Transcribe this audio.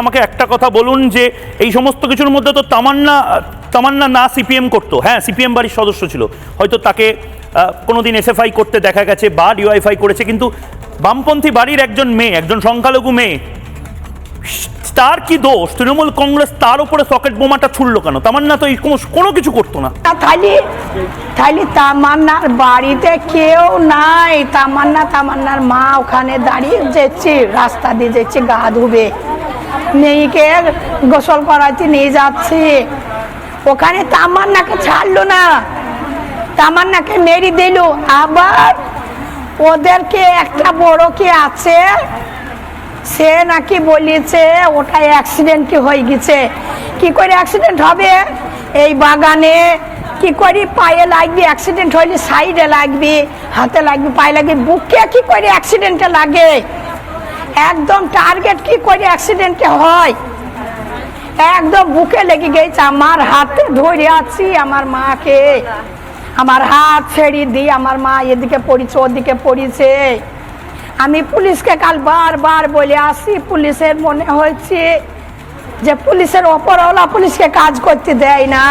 আমাকে একটা কথা বলুন যে এই সমস্ত কিছুর মধ্যে তো তামান্না না সিপিএম করতো, হ্যাঁ সিপিএম বাড়ির সদস্য ছিল, হয়তো তাকে কোনোদিন এসএফআই করতে দেখা গেছে বা ডিওয়াইফাই করেছে, কিন্তু বামপন্থী বাড়ির একজন মেয়ে, একজন সংখ্যালঘু মেয়ে, তার কি দোষ? তৃণমূল কংগ্রেস তার উপরে সকেট বোমাটা ছুড়লো কেন? তামান্না তো এই কোনো কিছু করতো না। তাহলে তামান্নার বাড়িতে কেউ নাই। তামান্নার মা ওখানে দাঁড়িয়ে যাচ্ছে, রাস্তা দিয়ে যাচ্ছে, গা ধুবে, মেয়েকে গোসল করাতে নিয়ে যাচ্ছে, ওখানে তামান্নাকে ছাড়লো না, তামান্নাকে মেরে দিল। আবার ওদেরকে একটা বড় কি আছে, সে নাকি বলেছে ওটা অ্যাক্সিডেন্ট হয়ে গেছে। কি করে অ্যাক্সিডেন্ট হবে? এই বাগানে কি করে পায়ে লাগবে? অ্যাক্সিডেন্ট হইলে সাইডে লাগবে, হাতে লাগবে, পায়ে লাগবে, বুকে কি করে অ্যাক্সিডেন্টে লাগে? একদম টার্গেট কি করে অ্যাক্সিডেন্টে হয়? একদম বুকে লেগে গেছে। আমার হাতে ধরে আছি আমার মাকে, আমার হাত ছেড়ে দিয়ে আমার মা এদিকে পড়েছে ওদিকে পড়েছে। আমি পুলিশকে কাল বারবার বলে আসি, পুলিশের মনে হয়েছে যে পুলিশের ওপরওয়ালা পুলিশকে কাজ করতে দেয় না।